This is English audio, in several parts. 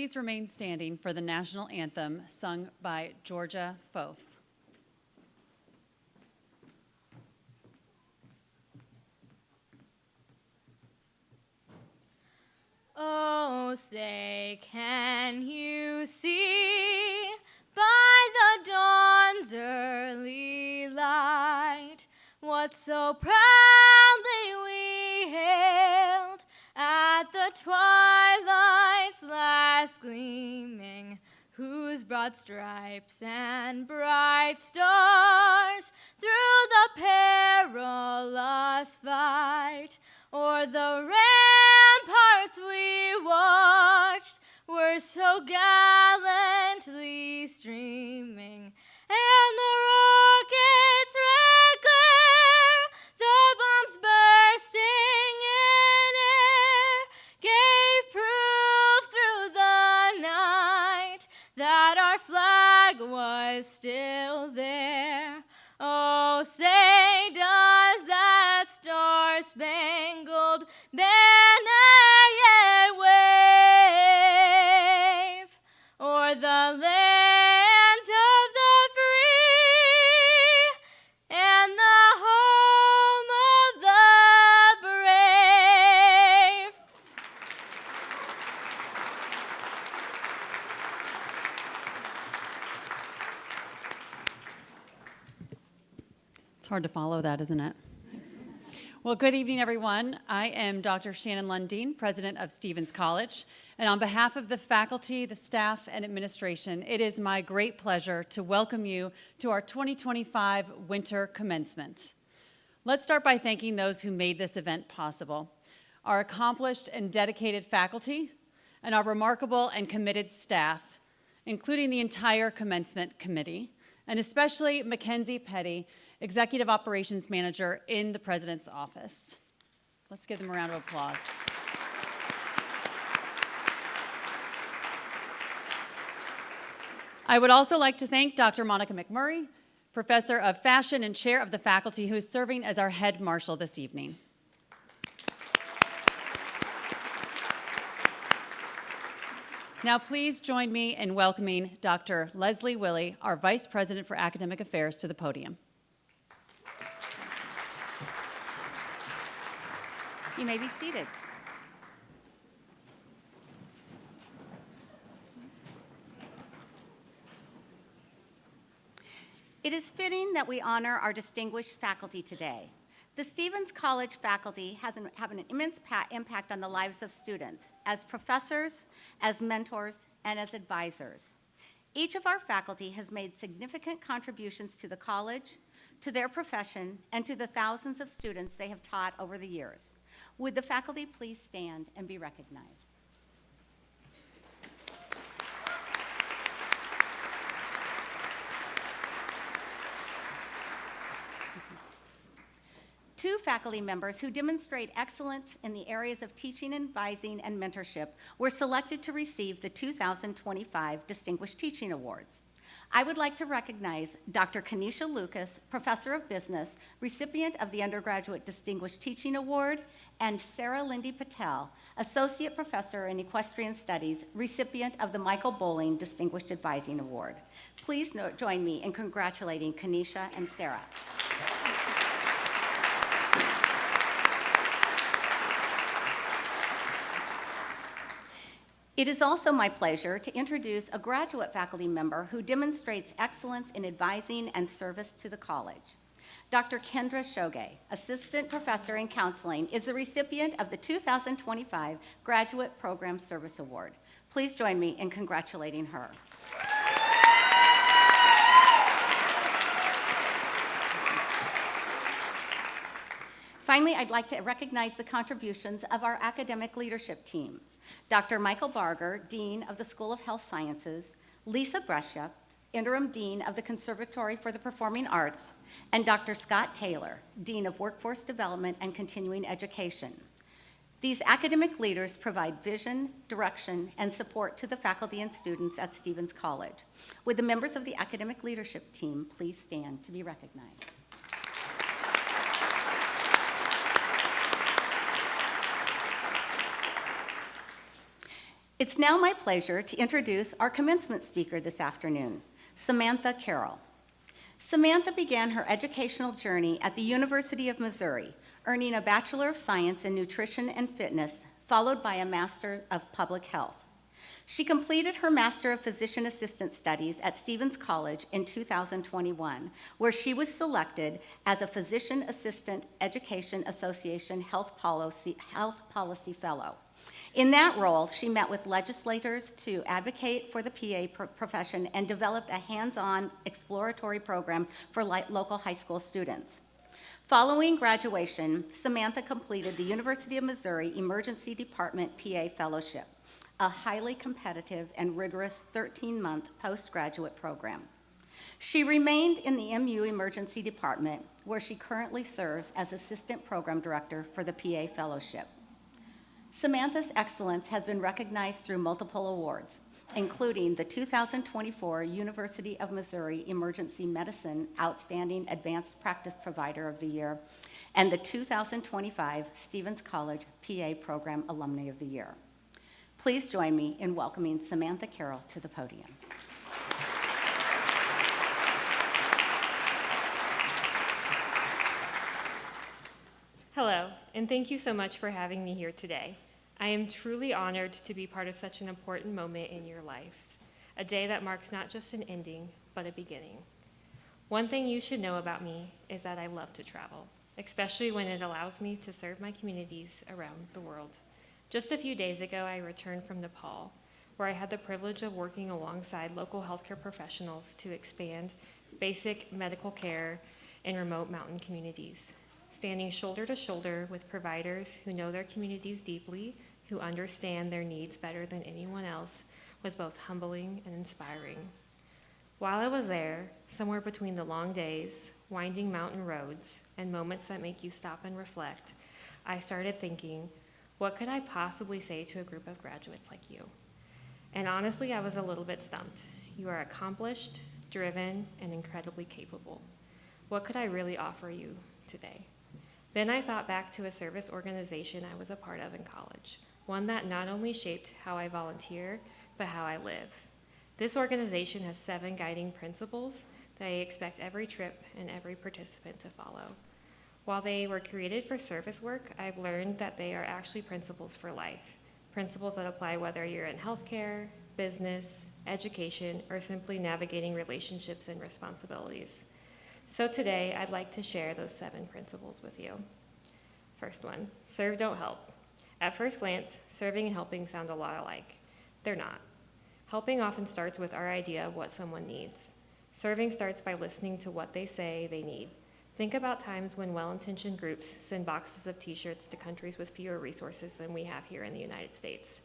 please remain standing for the national anthem sung by Georgia Foth. Oh, say, can you see by the dawn's early light what so proudly we hailed at the twilight's last gleaming, whose broad stripes and bright stars through the perilous fight o'er the ramparts we watched were so gallantly streaming, and the rockets' red glare, the bombs bursting in air, gave proof through the night that our flag was still there. Oh, say, does that star-spangled banner yet wave o'er the land of the free and the home of the brave? It's hard to follow that, isn't it? Well, good evening, everyone. I am Dr. Shannon Lundeen, president of Stevens College, and on behalf of the faculty, the staff, and administration, it is my great pleasure to welcome you to our 2025 winter commencement. Let's start by thanking those who made this event possible: our accomplished and dedicated faculty, and our remarkable and committed staff, including the entire commencement committee, and especially Mackenzie Petty, Executive Operations Manager in the President's Office. Let's give them a round of applause. I would also like to thank Dr. Monica McMurray, Professor of Fashion and Chair of the Faculty, who is serving as our head marshal this evening. Now please join me in welcoming Dr. Leslie Willey, our Vice President for Academic Affairs, to the podium. You may be seated. It is fitting that we honor our distinguished faculty today. The Stevens College faculty have an immense impact on the lives of students as professors, as mentors, and as advisors. Each of our faculty has made significant contributions to the college, to their profession, and to the thousands of students they have taught over the years. Would the faculty please stand and be recognized? Two faculty members who demonstrate excellence in the areas of teaching, advising, and mentorship were selected to receive the 2025 Distinguished Teaching Awards. I would like to recognize Dr. Kanisha Lucas, Professor of Business, recipient of the Undergraduate Distinguished Teaching Award, and Sarah Lindy Patel, Associate Professor in Equestrian Studies, recipient of the Michael Bowling Distinguished Advising Award. Please join me in congratulating Kanisha and Sarah. It is also my pleasure to introduce a graduate faculty member who demonstrates excellence in advising and service to the college. Dr. Kendra Shoge, Assistant Professor in Counseling, is the recipient of the 2025 Graduate Program Service Award. Please join me in congratulating her. Finally, I'd like to recognize the contributions of our academic leadership team. Dr. Michael Barger, Dean of the School of Health Sciences, Lisa Brescia, Interim Dean of the Conservatory for the Performing Arts, and Dr. Scott Taylor, Dean of Workforce Development and Continuing Education. These academic leaders provide vision, direction, and support to the faculty and students at Stevens College. Would the members of the academic leadership team please stand to be recognized? It's now my pleasure to introduce our commencement speaker this afternoon, Samantha Carroll. Samantha began her educational journey at the University of Missouri, earning a Bachelor of Science in Nutrition and Fitness, followed by a Master of Public Health. She completed her Master of Physician Assistant Studies at Stevens College in 2021, where she was selected as a Physician Assistant Education Association Health Policy Fellow. In that role, she met with legislators to advocate for the PA profession and developed a hands-on exploratory program for local high school students. Following graduation, Samantha completed the University of Missouri Emergency Department PA Fellowship, a highly competitive and rigorous 13-month postgraduate program. She remained in the MU Emergency Department, where she currently serves as Assistant Program Director for the PA Fellowship. Samantha's excellence has been recognized through multiple awards, including the 2024 University of Missouri Emergency Medicine Outstanding Advanced Practice Provider of the Year and the 2025 Stevens College PA Program Alumni of the Year. Please join me in welcoming Samantha Carroll to the podium. Hello, and thank you so much for having me here today. I am truly honored to be part of such an important moment in your lives, a day that marks not just an ending, but a beginning. One thing you should know about me is that I love to travel, especially when it allows me to serve my communities around the world. Just a few days ago, I returned from Nepal, where I had the privilege of working alongside local healthcare professionals to expand basic medical care in remote mountain communities. Standing shoulder to shoulder with providers who know their communities deeply, who understand their needs better than anyone else, was both humbling and inspiring. While I was there, somewhere between the long days, winding mountain roads, and moments that make you stop and reflect, I started thinking, what could I possibly say to a group of graduates like you? And honestly, I was a little bit stumped. You are accomplished, driven, and incredibly capable. What could I really offer you today? Then I thought back to a service organization I was a part of in college, one that not only shaped how I volunteer, but how I live. This organization has 7 guiding principles that I expect every trip and every participant to follow. While they were created for service work, I've learned that they are actually principles for life, principles that apply whether you're in healthcare, business, education, or simply navigating relationships and responsibilities. So today, I'd like to share those 7 principles with you. First one, serve, don't help. At first glance, serving and helping sound a lot alike. They're not. Helping often starts with our idea of what someone needs. Serving starts by listening to what they say they need. Think about times when well-intentioned groups send boxes of t-shirts to countries with fewer resources than we have here in the United States.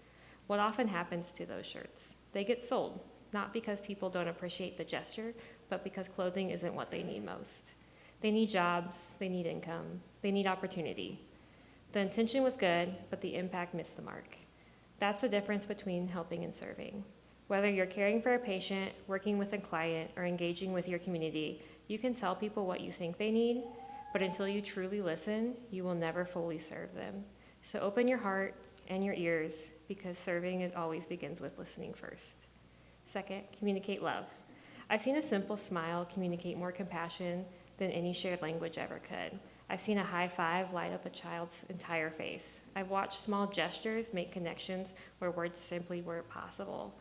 What often happens to those shirts? They get sold, not because people don't appreciate the gesture, but because clothing isn't what they need most. They need jobs, they need income, they need opportunity. The intention was good, but the impact missed the mark. That's the difference between helping and serving. Whether you're caring for a patient, working with a client, or engaging with your community, you can tell people what you think they need, but until you truly listen, you will never fully serve them. So open your heart and your ears, because serving always begins with listening first. Second, communicate love. I've seen a simple smile communicate more compassion than any shared language ever could. I've seen a high five light up a child's entire face. I've watched small gestures make connections where words simply weren't possible.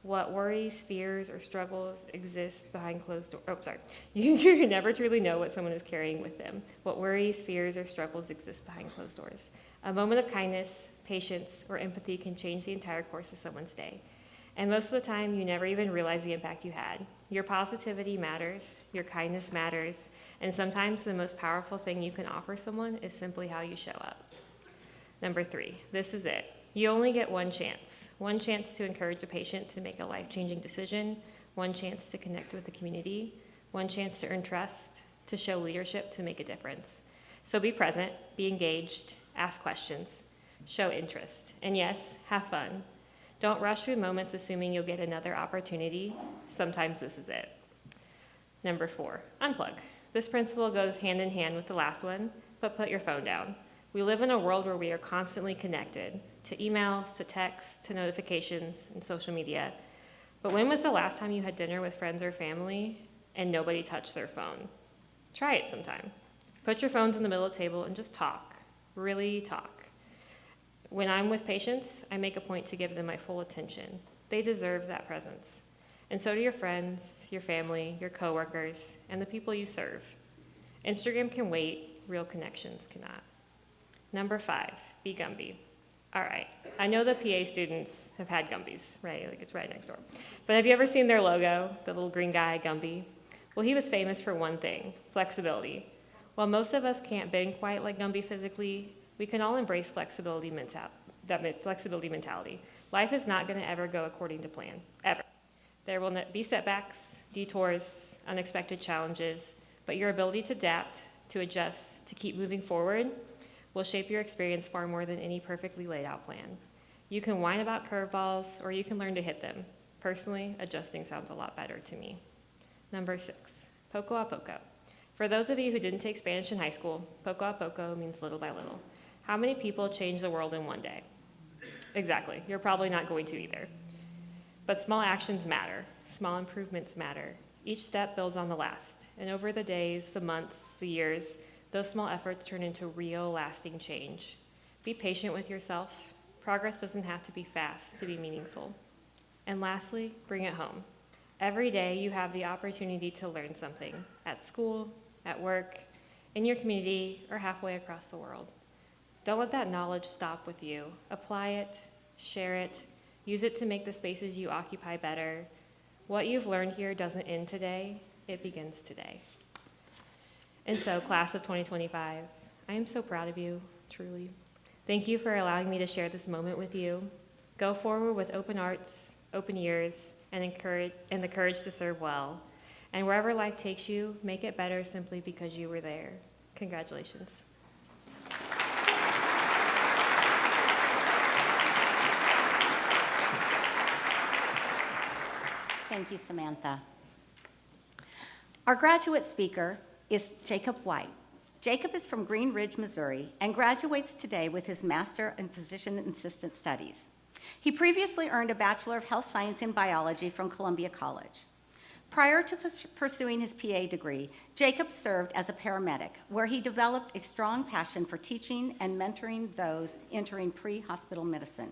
What worries, fears, or struggles exist behind closed doors. You never truly know what someone is carrying with them. What worries, fears, or struggles exist behind closed doors. A moment of kindness, patience, or empathy can change the entire course of someone's day. And most of the time, you never even realize the impact you had. Your positivity matters, your kindness matters, and sometimes the most powerful thing you can offer someone is simply how you show up. Number 3, this is it. You only get one chance to encourage a patient to make a life-changing decision, one chance to connect with the community, one chance to earn trust, to show leadership, to make a difference. So be present, be engaged, ask questions, show interest, and yes, have fun. Don't rush through moments assuming you'll get another opportunity. Sometimes this is it. Number 4, unplug. This principle goes hand in hand with the last one, but put your phone down. We live in a world where we are constantly connected to emails, to texts, to notifications, and social media. But when was the last time you had dinner with friends or family and nobody touched their phone? Try it sometime. Put your phones in the middle of the table and just talk, really talk. When I'm with patients, I make a point to give them my full attention. They deserve that presence. And so do your friends, your family, your coworkers, and the people you serve. Instagram can wait, real connections cannot. Number 5, be Gumby. All right, I know the PA students have had Gumbies, right? Like it's right next door. But have you ever seen their logo, the little green guy, Gumby? Well, he was famous for one thing, flexibility. While most of us can't bend quite like Gumby physically, we can all embrace flexibility mentality. Life is not going to ever go according to plan, ever. There will be setbacks, detours, unexpected challenges, but your ability to adapt, to adjust, to keep moving forward will shape your experience far more than any perfectly laid out plan. You can whine about curveballs, or you can learn to hit them. Personally, adjusting sounds a lot better to me. Number 6, poco a poco. For those of you who didn't take Spanish in high school, poco a poco means little by little. How many people change the world in one day? Exactly, you're probably not going to either. But small actions matter, small improvements matter. Each step builds on the last, and over the days, the months, the years, those small efforts turn into real, lasting change. Be patient with yourself. Progress doesn't have to be fast to be meaningful. And lastly, bring it home. Every day you have the opportunity to learn something, at school, at work, in your community, or halfway across the world. Don't let that knowledge stop with you. Apply it, share it, use it to make the spaces you occupy better. What you've learned here doesn't end today, it begins today. And so, class of 2025, I am so proud of you, truly. Thank you for allowing me to share this moment with you. Go forward with open hearts, open ears, and the courage to serve well. And wherever life takes you, make it better simply because you were there. Congratulations. Thank you, Samantha. Our graduate speaker is Jacob White. Jacob is from Green Ridge, Missouri, and graduates today with his Master in Physician Assistant Studies. He previously earned a Bachelor of Health Science in Biology from Columbia College. Prior to pursuing his PA degree, Jacob served as a paramedic, where he developed a strong passion for teaching and mentoring those entering pre-hospital medicine.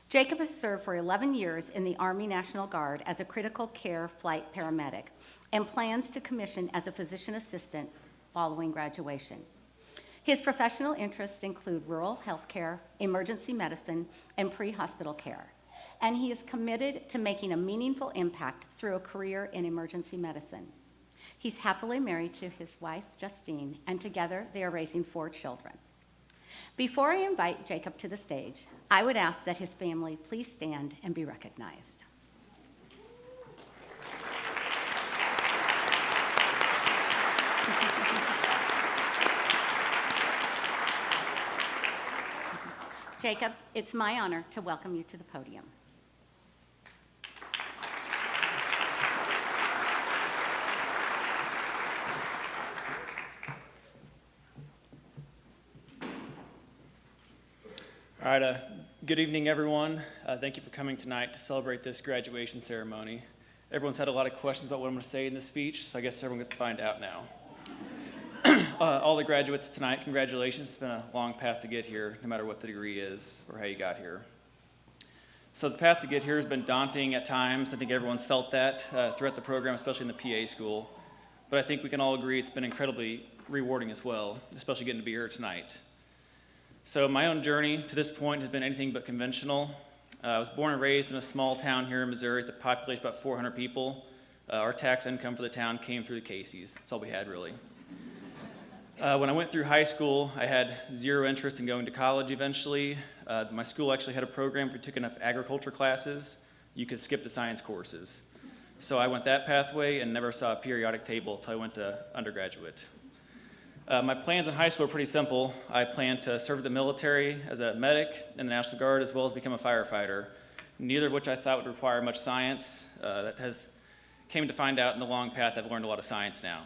Jacob has served for 11 years in the Army National Guard as a critical care flight paramedic and plans to commission as a physician assistant following graduation. His professional interests include rural health care, emergency medicine, and pre-hospital care, and he is committed to making a meaningful impact through a career in emergency medicine. He's happily married to his wife, Justine, and together they are raising 4 children. Before I invite Jacob to the stage, I would ask that his family please stand and be recognized. Jacob, it's my honor to welcome you to the podium. All right, good evening, everyone. Thank you for coming tonight to celebrate this graduation ceremony. Everyone's had a lot of questions about what I'm going to say in this speech, so I guess everyone gets to find out now. All the graduates tonight, congratulations. It's been a long path to get here, no matter what the degree is or how you got here. So the path to get here has been daunting at times. I think everyone's felt that throughout the program, especially in the PA school. But I think we can all agree it's been incredibly rewarding as well, especially getting to be here tonight. So my own journey to this point has been anything but conventional. I was born and raised in a small town here in Missouri that populates about 400 people. Our tax income for the town came through the Casey's. That's all we had, really. When I went through high school, I had zero interest in going to college eventually. My school actually had a program if you took enough agriculture classes, you could skip the science courses. So I went that pathway and never saw a periodic table until I went to undergraduate. My plans in high school are pretty simple. I planned to serve the military as a medic in the National Guard as well as become a firefighter, neither of which I thought would require much science. Came to find out in the long path I've learned a lot of science now.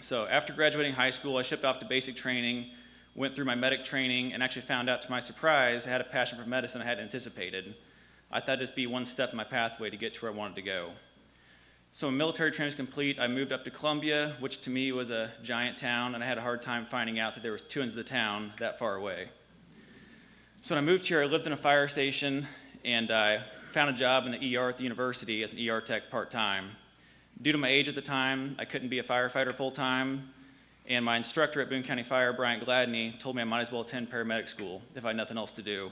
So after graduating high school, I shipped off to basic training, went through my medic training, and actually found out to my surprise I had a passion for medicine I hadn't anticipated. I thought it'd just be one step in my pathway to get to where I wanted to go. So when military training was complete, I moved up to Columbia, which to me was a giant town, and I had a hard time finding out that there was two ends of the town that far away. So when I moved here, I lived in a fire station, and I found a job in the ER at the university as an ER tech part-time. Due to my age at the time, I couldn't be a firefighter full-time, and my instructor at Boone County Fire, Brian Gladney, told me I might as well attend paramedic school if I had nothing else to do.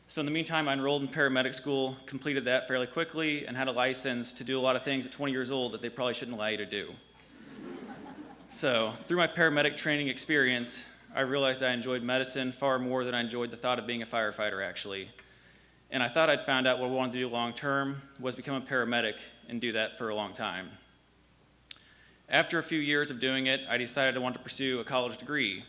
So in the meantime, I enrolled in paramedic school, completed that fairly quickly, and had a license to do a lot of things at 20 years old that they probably shouldn't allow you to do. So through my paramedic training experience, I realized I enjoyed medicine far more than I enjoyed the thought of being a firefighter, actually. And I thought I'd found out what I wanted to do long term was become a paramedic and do that for a long time. After a few years of doing it, I decided I wanted to pursue a college degree.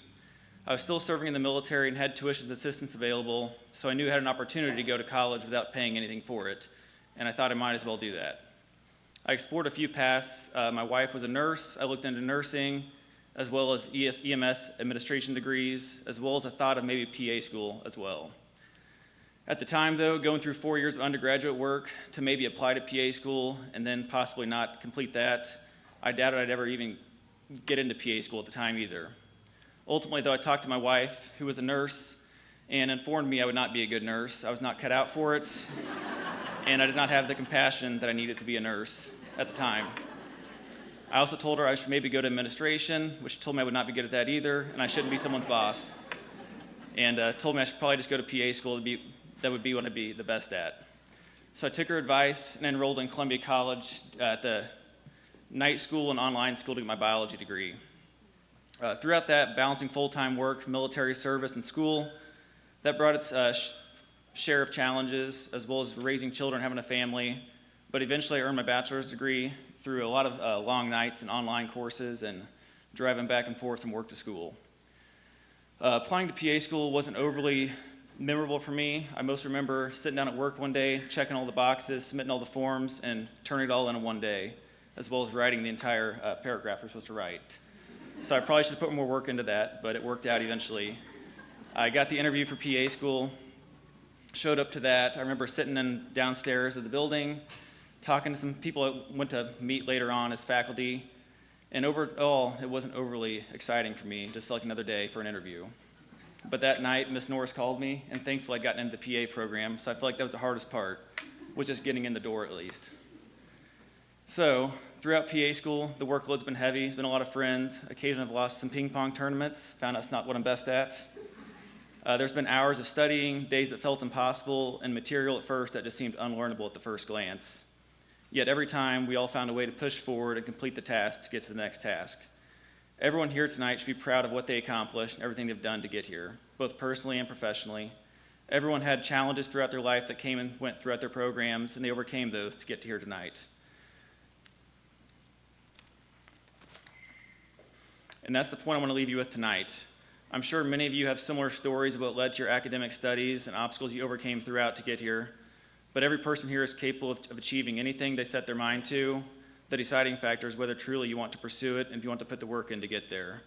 I was still serving in the military and had tuition assistance available, so I knew I had an opportunity to go to college without paying anything for it, and I thought I might as well do that. I explored a few paths. My wife was a nurse. I looked into nursing, as well as EMS administration degrees, as well as a thought of maybe PA school as well. At the time, though, going through 4 years of undergraduate work to maybe apply to PA school and then possibly not complete that, I doubted I'd ever even get into PA school at the time either. Ultimately, though, I talked to my wife, who was a nurse, and informed me I would not be a good nurse. I was not cut out for it, and I did not have the compassion that I needed to be a nurse at the time. I also told her I should maybe go to administration, which told me I would not be good at that either, and I shouldn't be someone's boss. And told me I should probably just go to PA school. That would be what I'd be the best at. So I took her advice and enrolled in Columbia College at the night school and online school to get my biology degree. Throughout that, balancing full-time work, military service, and school, that brought its share of challenges, as well as raising children, having a family. But eventually I earned my bachelor's degree through a lot of long nights and online courses and driving back and forth from work to school. Applying to PA school wasn't overly memorable for me. I most remember sitting down at work one day, checking all the boxes, submitting all the forms, and turning it all in one day, as well as writing the entire paragraph we're supposed to write. So I probably should have put more work into that, but it worked out eventually. I got the interview for PA school, showed up to that. I remember sitting downstairs of the building, talking to some people I went to meet later on as faculty, and overall, it wasn't overly exciting for me. It just felt like another day for an interview. But that night, Miss Norris called me, and thankfully I got into the PA program, so I feel like that was the hardest part, was just getting in the door at least. So, throughout PA school, the workload's been heavy. There's been a lot of friends. Occasionally I've lost some ping pong tournaments, found out it's not what I'm best at. There's been hours of studying, days that felt impossible, and material at first that just seemed unlearnable at the first glance. Yet every time, we all found a way to push forward and complete the task to get to the next task. Everyone here tonight should be proud of what they accomplished and everything they've done to get here, both personally and professionally. Everyone had challenges throughout their life that came and went throughout their programs, and they overcame those to get to here tonight. And that's the point I want to leave you with tonight. I'm sure many of you have similar stories of what led to your academic studies and obstacles you overcame throughout to get here. But every person here is capable of achieving anything they set their mind to. The deciding factor is whether truly you want to pursue it and if you want to put the work in to get there.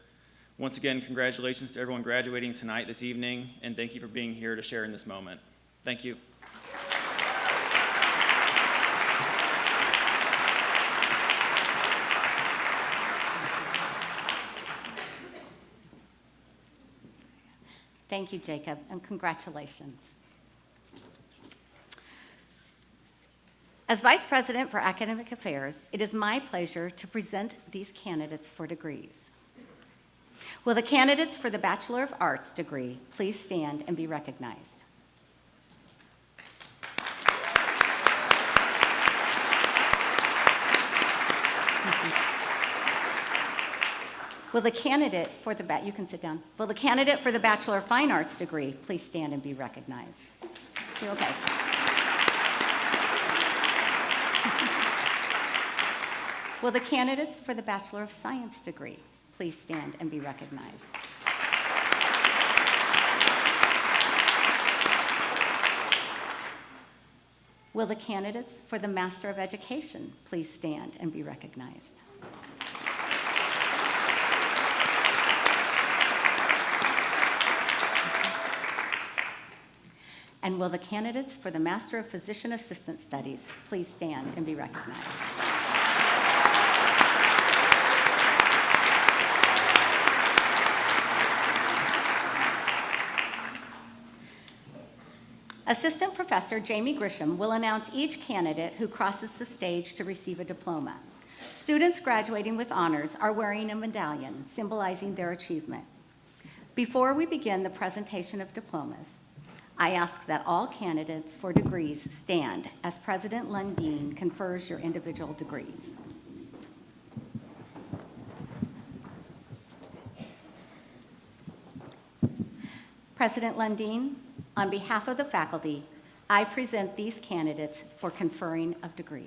Once again, congratulations to everyone graduating tonight, this evening, and thank you for being here to share in this moment. Thank you. Thank you, Jacob, and congratulations. As Vice President for Academic Affairs, it is my pleasure to present these candidates for degrees. Will the candidates for the Bachelor of Arts degree please stand and be recognized? Will the candidate for the you can sit down. Will the candidate for the Bachelor of Fine Arts degree please stand and be recognized? You're okay. Will the candidates for the Bachelor of Science degree please stand and be recognized? Will the candidates for the Master of Education please stand and be recognized? And will the candidates for the Master of Physician Assistant Studies please stand and be recognized? Assistant Professor Jamie Grisham will announce each candidate who crosses the stage to receive a diploma. Students graduating with honors are wearing a medallion symbolizing their achievement. Before we begin the presentation of diplomas, I ask that all candidates for degrees stand as President Lundin confers your individual degrees. President Lundin, on behalf of the faculty, I present these candidates for conferring of degrees.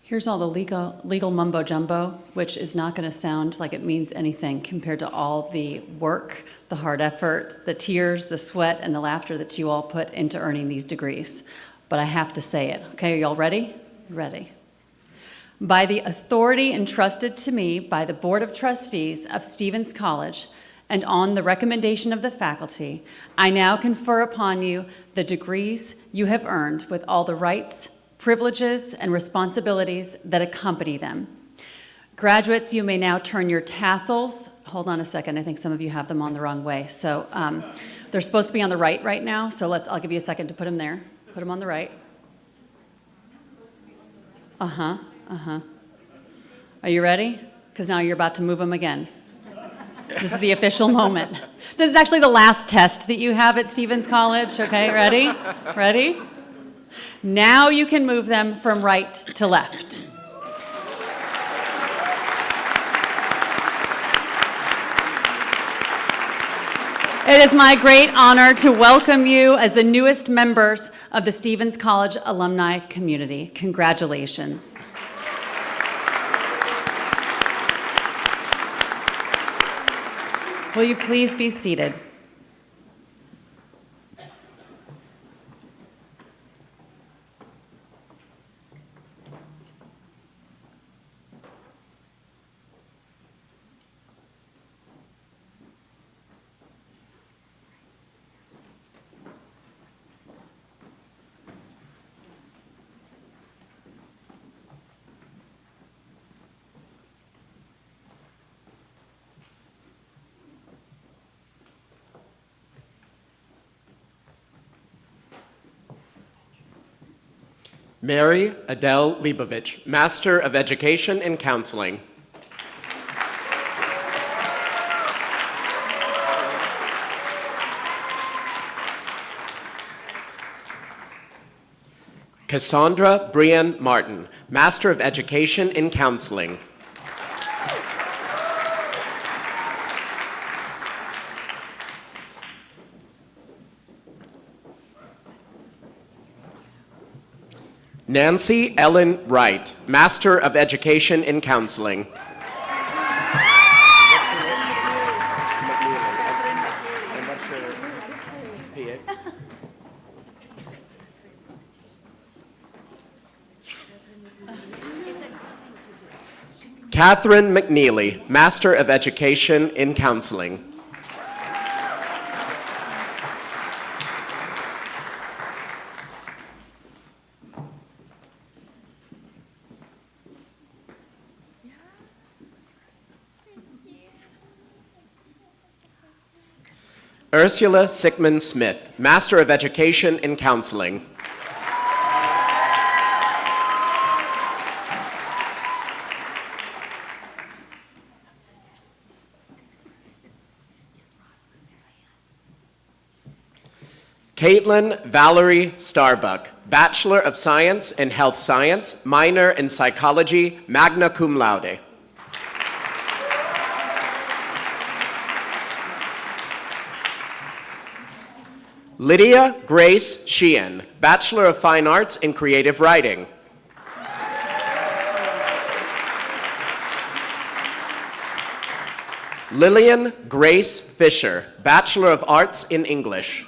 Here's all the legal mumbo jumbo, which is not going to sound like it means anything compared to all the work, the hard effort, the tears, the sweat, and the laughter that you all put into earning these degrees. But I have to say it. Okay, are you all ready? Ready. By the authority entrusted to me by the Board of Trustees of Stevens College and on the recommendation of the faculty, I now confer upon you the degrees you have earned with all the rights, privileges, and responsibilities that accompany them. Graduates, you may now turn your tassels. Hold on a second, I think some of you have them on the wrong way. So they're supposed to be on the right now, so I'll give you a second to put them there. Put them on the right. Are you ready? Because now you're about to move them again. This is the official moment. This is actually the last test that you have at Stevens College. Okay, ready? Ready? Now you can move them from right to left. It is my great honor to welcome you as the newest members of the Stevens College alumni community. Congratulations. Will you please be seated? Mary Adele Leibovich, Master of Education in Counseling. Cassandra Brian Martin, Master of Education in Counseling. Nancy Ellen Wright, Master of Education in Counseling. Catherine McNeely, Master of Education in Counseling. Ursula Sickman Smith, Master of Education in Counseling. Caitlin Valerie Starbuck, Bachelor of Science in Health Science, minor in Psychology, magna cum laude. Lydia Grace Sheehan, Bachelor of Fine Arts in Creative Writing. Lillian Grace Fisher, Bachelor of Arts in English.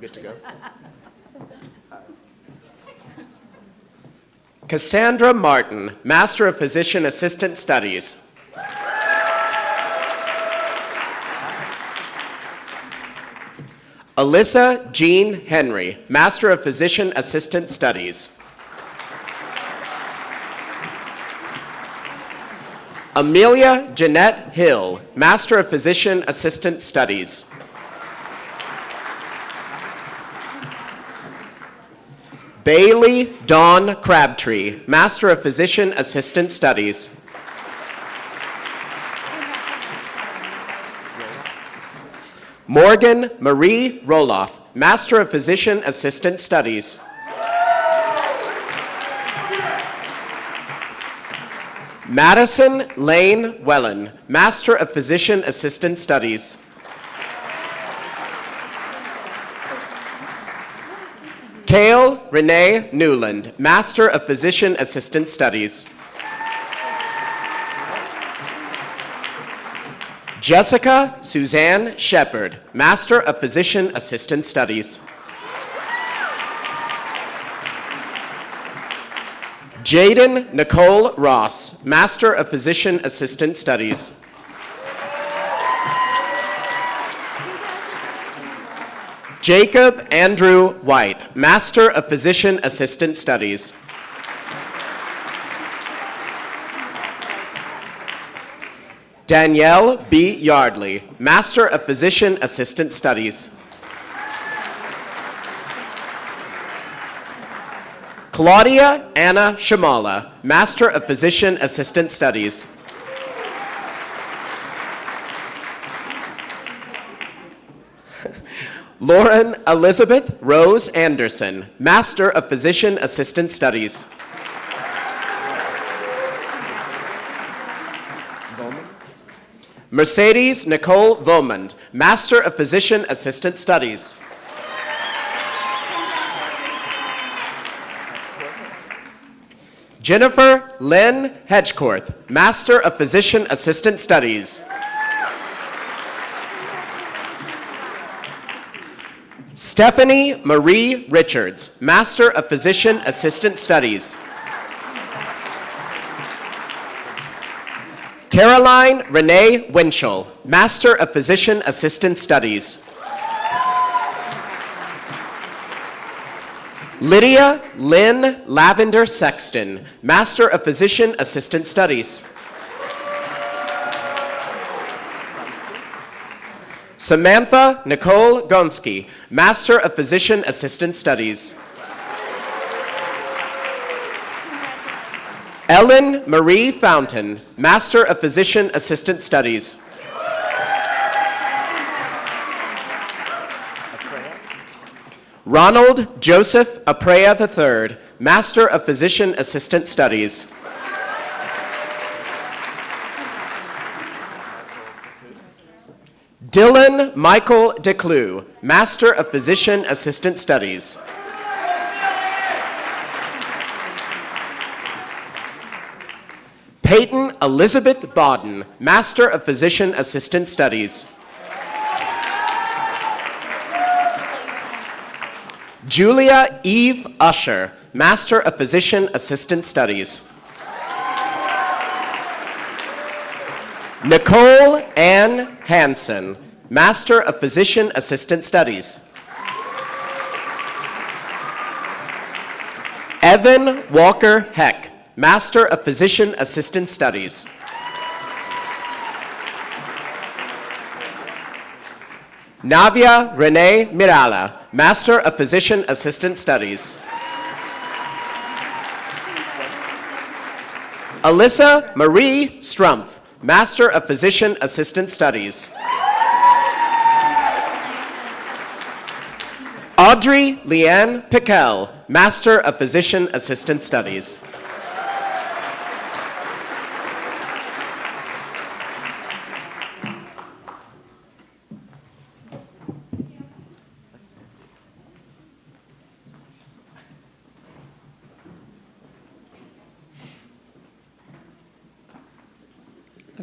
Good to go. Cassandra Martin, Master of Physician Assistant Studies. Alyssa Jean Henry, Master of Physician Assistant Studies. Amelia Jeanette Hill, Master of Physician Assistant Studies. Bailey Dawn Crabtree, Master of Physician Assistant Studies. Morgan Marie Roloff, Master of Physician Assistant Studies. Madison Lane Wellen, Master of Physician Assistant Studies. Kale Renee Newland, Master of Physician Assistant Studies. Jessica Suzanne Shepard, Master of Physician Assistant Studies. Jaden Nicole Ross, Master of Physician Assistant Studies. Jacob Andrew White, Master of Physician Assistant Studies. Danielle B. Yardley, Master of Physician Assistant Studies. Claudia Anna Shamala, Master of Physician Assistant Studies. Lauren Elizabeth Rose Anderson, Master of Physician Assistant Studies. Mercedes Nicole Vomand, Master of Physician Assistant Studies. Jennifer Lynn Hedgecorth, Master of Physician Assistant Studies. Stephanie Marie Richards, Master of Physician Assistant Studies. Caroline Renee Winchell, Master of Physician Assistant Studies. Lydia Lynn Lavender Sexton, Master of Physician Assistant Studies. Samantha Nicole Gonski, Master of Physician Assistant Studies. Ellen Marie Fountain, Master of Physician Assistant Studies. Ronald Joseph Aprea III, Master of Physician Assistant Studies. Dylan Michael DeClue, Master of Physician Assistant Studies. Peyton Elizabeth Bodden, Master of Physician Assistant Studies. Julia Eve Usher, Master of Physician Assistant Studies. Nicole Ann Hansen, Master of Physician Assistant Studies. Evan Walker Heck, Master of Physician Assistant Studies. Navia Renee Mirala, Master of Physician Assistant Studies. Alyssa Marie Strumpf, Master of Physician Assistant Studies. Audrey Leanne Piquel, Master of Physician Assistant Studies.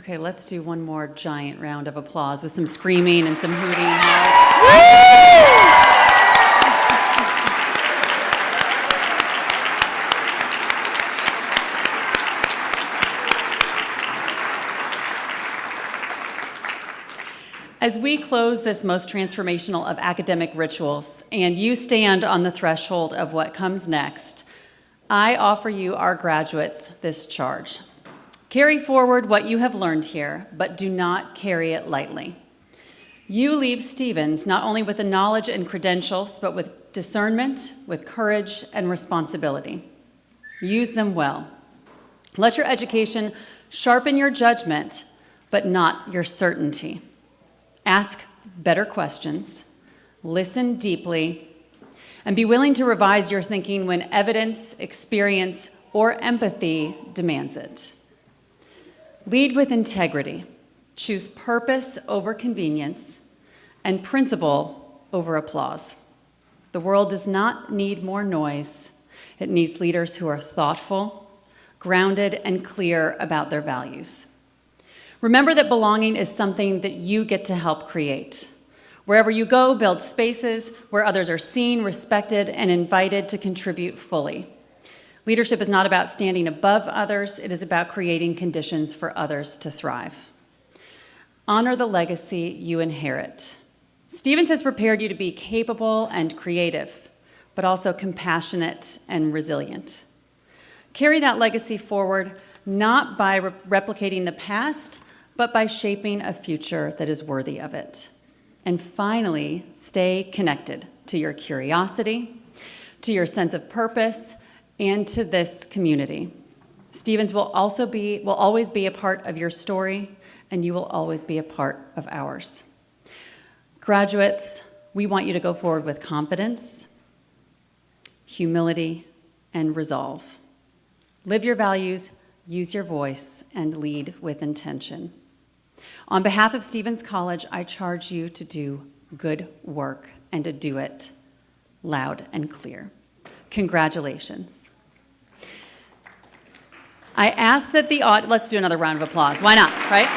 Okay, let's do one more giant round of applause with some screaming and some hooting. As we close this most transformational of academic rituals, and you stand on the threshold of what comes next, I offer you, our graduates, this charge. Carry forward what you have learned here, but do not carry it lightly. You leave Stevens not only with the knowledge and credentials, but with discernment, with courage, and responsibility. Use them well. Let your education sharpen your judgment, but not your certainty. Ask better questions, listen deeply, and be willing to revise your thinking when evidence, experience, or empathy demands it. Lead with integrity. Choose purpose over convenience and principle over applause. The world does not need more noise. It needs leaders who are thoughtful, grounded, and clear about their values. Remember that belonging is something that you get to help create. Wherever you go, build spaces where others are seen, respected, and invited to contribute fully. Leadership is not about standing above others. It is about creating conditions for others to thrive. Honor the legacy you inherit. Stevens has prepared you to be capable and creative, but also compassionate and resilient. Carry that legacy forward, not by replicating the past, but by shaping a future that is worthy of it. And finally, stay connected to your curiosity, to your sense of purpose, and to this community. Stevens will always be a part of your story, and you will always be a part of ours. Graduates, we want you to go forward with confidence, humility, and resolve. Live your values, use your voice, and lead with intention. On behalf of Stevens College, I charge you to do good work and to do it loud and clear. Congratulations. I ask that let's do another round of applause. Why not, right?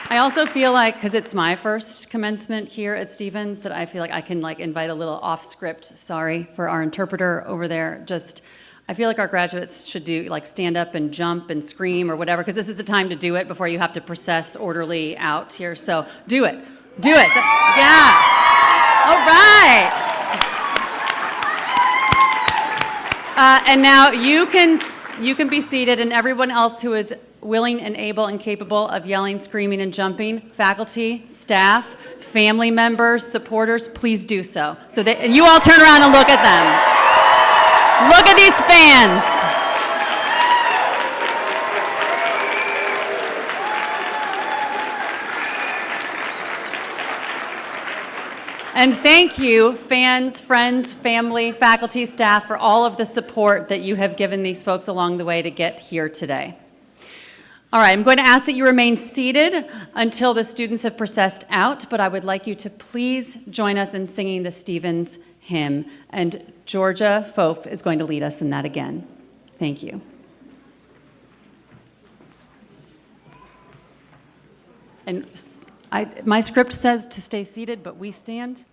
I also feel like, because it's my first commencement here at Stevens, that I feel like I can invite a little off-script, sorry for our interpreter over there, I feel like our graduates should do stand up and jump and scream or whatever, because this is the time to do it before you have to process orderly out here. So do it. Do it. So, yeah. All right. And now you can be seated, and everyone else who is willing and able and capable of yelling, screaming, and jumping, faculty, staff, family members, supporters, please do so. And you all turn around and look at them. Look at these fans. And thank you, fans, friends, family, faculty, staff, for all of the support that you have given these folks along the way to get here today. All right, I'm going to ask that you remain seated until the students have processed out, but I would like you to please join us in singing the Stevens hymn, and Georgia Fof is going to lead us in that again. Thank you. And my script says to stay seated, but we stand?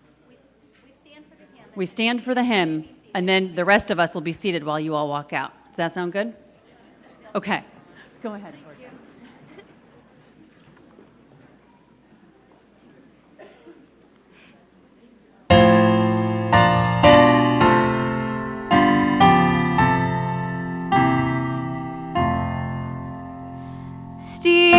We stand for the hymn, and then the rest of us will be seated while you all walk out. Does that sound good? Okay. Go ahead. Steve.